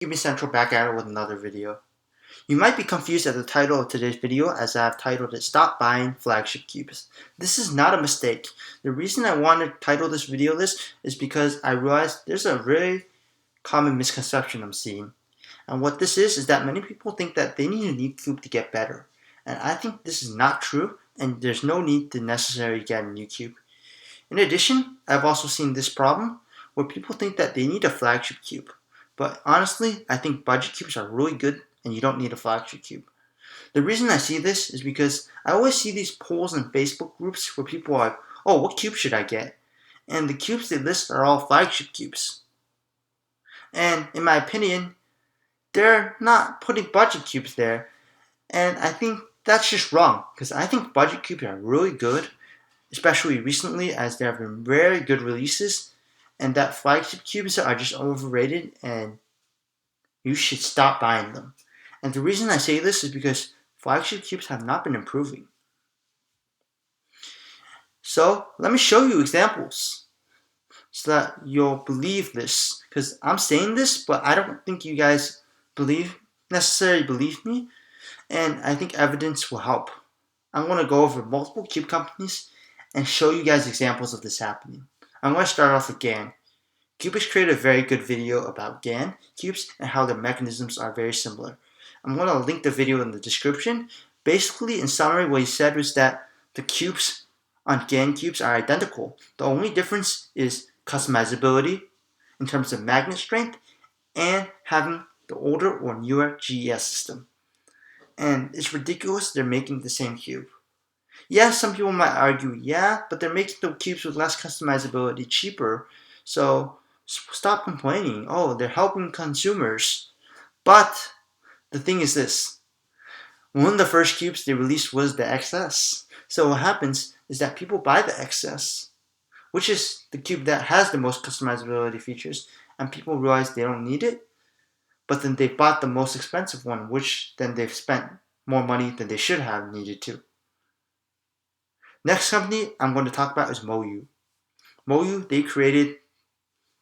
Speedcubing Central back at it with another video. You might be confused at the title of today's video as I have titled it Stop Buying Flagship Cubes. This is not a mistake. The reason I wanted to title this video this is because I realized there's a very common misconception I'm seeing. And what this is that many people think that they need a new cube to get better. And I think this is not true, and there's no need to necessarily get a new cube. In addition, I've also seen this problem where people think that they need a flagship cube. But honestly, I think budget cubes are really good and you don't need a flagship cube. The reason I see this is because I always see these polls in Facebook groups where people are like, oh, what cube should I get? And the cubes they list are all flagship cubes. And in my opinion, they're not putting budget cubes there. And I think that's just wrong because I think budget cubes are really good, especially recently as there have been very good releases, and that flagship cubes are just overrated and you should stop buying them. And the reason I say this is because flagship cubes have not been improving. So let me show you examples so that you'll believe this, because I'm saying this, but I don't think you guys necessarily believe me, and I think evidence will help. I'm going to go over multiple cube companies and show you guys examples of this happening. I'm going to start off with GAN. Cubist created a very good video about GAN cubes and how the mechanisms are very similar. I'm going to link the video in the description. Basically, in summary, what he said was that the cubes on GAN cubes are identical. The only difference is customizability in terms of magnet strength and having the older or newer GES system. And it's ridiculous they're making the same cube. Yeah, some people might argue, yeah, but they're making the cubes with less customizability cheaper, so stop complaining. Oh, they're helping consumers. But the thing is this. One of the first cubes they released was the XS. So what happens is that people buy the XS, which is the cube that has the most customizability features, and people realize they don't need it, but then they bought the most expensive one, which then they've spent more money than they should have needed to. Next company I'm going to talk about is Moyu. Moyu, they created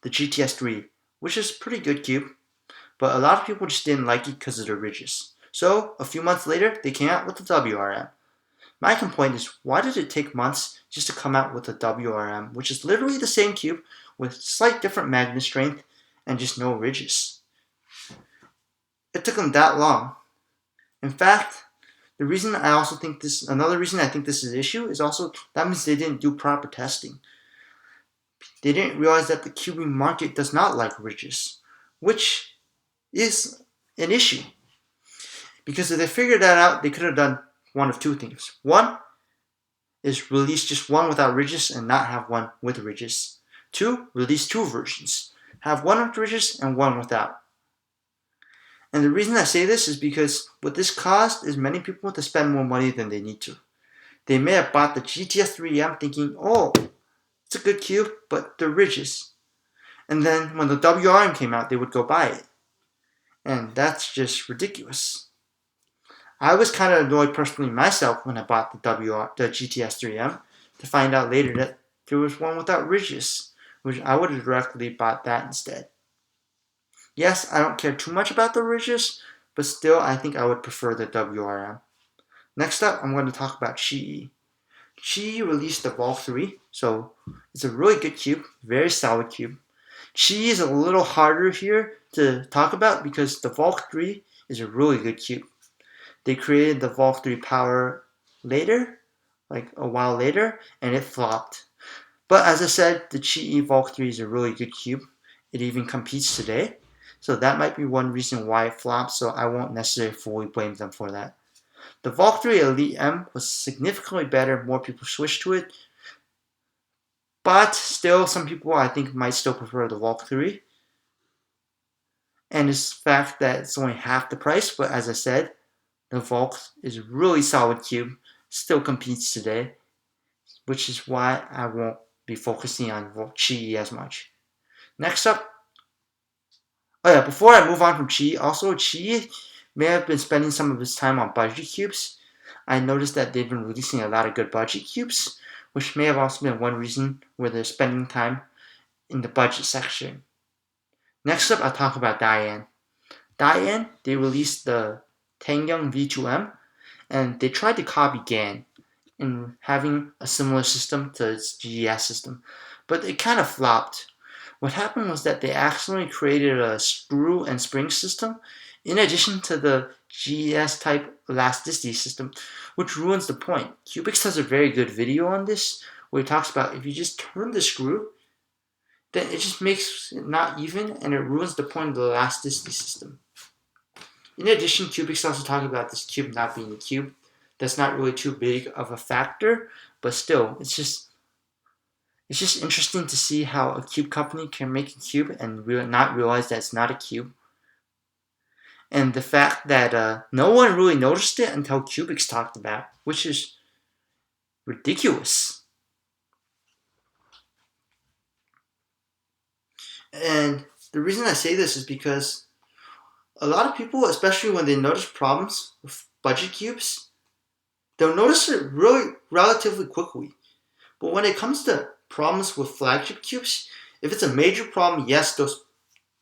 the GTS3, which is a pretty good cube, but a lot of people just didn't like it because of the ridges. So a few months later, they came out with the WRM. My complaint is, why did it take months just to come out with the WRM, which is literally the same cube with slight different magnet strength and just no ridges? It took them that long. In fact, another reason I think this is an issue is also that means they didn't do proper testing. They didn't realize that the cubing market does not like ridges, which is an issue. Because if they figured that out, they could have done one of two things. One is release just one without ridges and not have one with ridges. Two, release two versions. Have one with ridges and one without. And the reason I say this is because what this caused is many people to spend more money than they need to. They may have bought the GTS 3M thinking, oh, it's a good cube, but the ridges. And then when the WRM came out, they would go buy it. And that's just ridiculous. I was kind of annoyed personally myself when I bought the GTS 3M to find out later that there was one without ridges, which I would have directly bought that instead. Yes, I don't care too much about the ridges, but still I think I would prefer the WRM. Next up, I'm going to talk about Qi. Qi released the Volk 3, so it's a really good cube, very solid cube. Qi is a little harder here to talk about because the Volk 3 is a really good cube. They created the Volk 3 Power later, like a while later, and it flopped. But as I said, the Qi Volk 3 is a really good cube. It even competes today. So that might be one reason why it flopped, so I won't necessarily fully blame them for that. The Volk 3 Elite M was significantly better, more people switched to it, but still some people I think might still prefer the Volk 3. And it's the fact that it's only half the price, but as I said, the Volk is a really solid cube, still competes today, which is why I won't be focusing on Qi as much. Next up, before I move on from Qi, also Qi may have been spending some of his time on budget cubes. I noticed that they've been releasing a lot of good budget cubes, which may have also been one reason where they're spending time in the budget section. Next up, I'll talk about Diane. Diane, they released the Tangyung V2M, and they tried to copy GAN in having a similar system to its GES system, but it kind of flopped. What happened was that they accidentally created a screw and spring system in addition to the GES type elasticity system, which ruins the point. Cubix has a very good video on this where he talks about if you just turn the screw, then it just makes it not even and it ruins the point of the elasticity system. In addition, Cubix also talks about this cube not being a cube. That's not really too big of a factor, but still, it's just interesting to see how a cube company can make a cube and not realize that it's not a cube. And the fact that no one really noticed it until Cubix talked about it, which is ridiculous. And the reason I say this is because a lot of people, especially when they notice problems with budget cubes, they'll notice it really relatively quickly. But when it comes to problems with flagship cubes, if it's a major problem, yes, those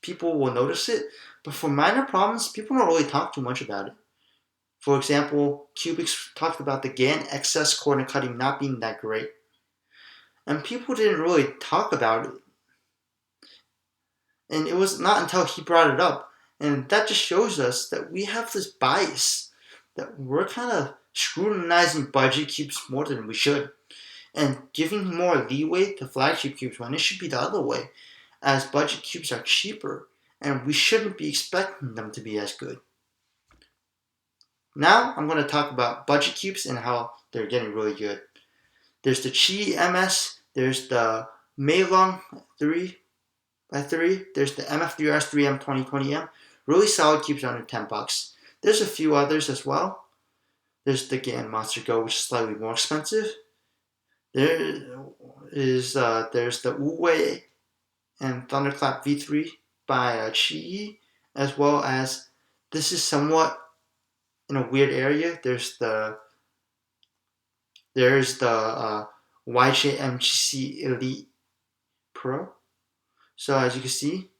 people will notice it. But for minor problems, people don't really talk too much about it. For example, Cubix talked about the GAN excess corner cutting not being that great. And people didn't really talk about it. And it was not until he brought it up. And that just shows us that we have this bias that we're kind of scrutinizing budget cubes more than we should. And giving more leeway to flagship cubes when it should be the other way, as budget cubes are cheaper and we shouldn't be expecting them to be as good. Now I'm going to talk about budget cubes and how they're getting really good. There's the Qi MS, there's the Meilong 3x3, there's the MF3RS3M 2020M, really solid cubes under $10. There's a few others as well. There's the GAN Monster Go, which is slightly more expensive. There's the Wu-Wei and Thunderclap V3 by Qi, as well as this is somewhat in a weird area. There's the YJMGC Elite Pro. So as you can see,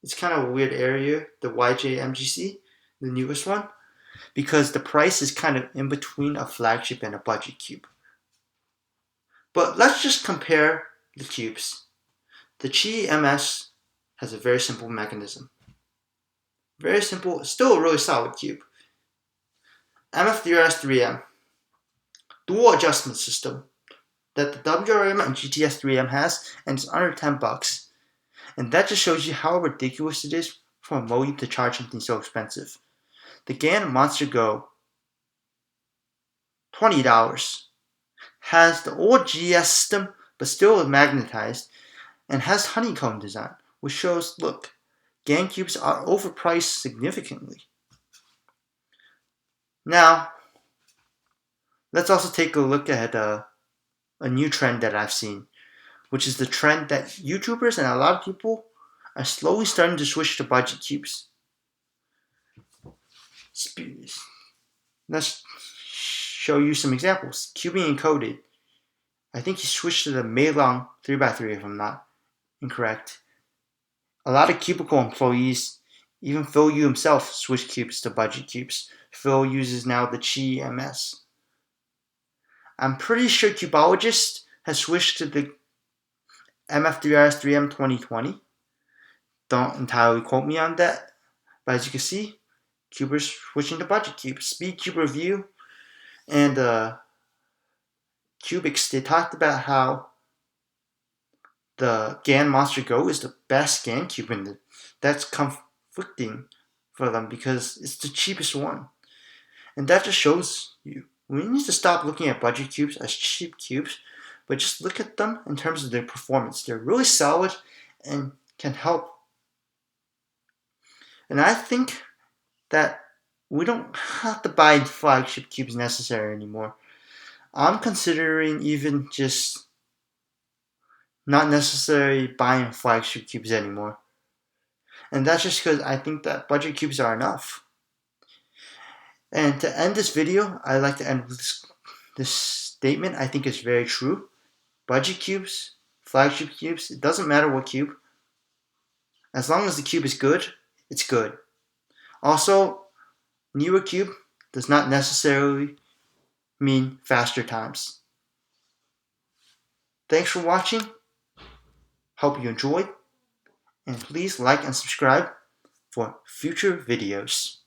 it's kind of a weird area, the YJMGC, the newest one, because the price is kind of in between a flagship and a budget cube. But let's just compare the cubes. The Qi MS has a very simple mechanism. Very simple, still a really solid cube. MF3RS3M, dual adjustment system that the WRM and GTS3M has, and it's under $10. And that just shows you how ridiculous it is for a MOU to charge something so expensive. The GAN Monster Go, $20, has the old GS system but still is magnetized and has honeycomb design, which shows, look, GAN cubes are overpriced significantly. Now, let's also take a look at a new trend that I've seen, which is the trend that YouTubers and a lot of people are slowly starting to switch to budget cubes. Let's show you some examples. Cubing Encoded. I think he switched to the Meilong 3x3 if I'm not incorrect. A lot of cubicle employees, even Phil Yu himself, switched cubes to budget cubes. Phil uses now the Qi MS. I'm pretty sure Cubologist has switched to the MF3RS3M 2020. Don't entirely quote me on that, but as you can see, cubers switching to budget cubes. Speedcube Review and Cubix, they talked about how the GAN Monster Go is the best GAN cube, and that's conflicting for them because it's the cheapest one. And that just shows you we need to stop looking at budget cubes as cheap cubes, but just look at them in terms of their performance. They're really solid and can help. And I think that we don't have to buy flagship cubes necessarily anymore. I'm considering even just not necessarily buying flagship cubes anymore. And that's just because I think that budget cubes are enough. And to end this video, I'd like to end with this statement I think is very true. Budget cubes, flagship cubes, it doesn't matter what cube. As long as the cube is good, it's good. Also, newer cube does not necessarily mean faster times. Thanks for watching. Hope you enjoyed. And please like and subscribe for future videos.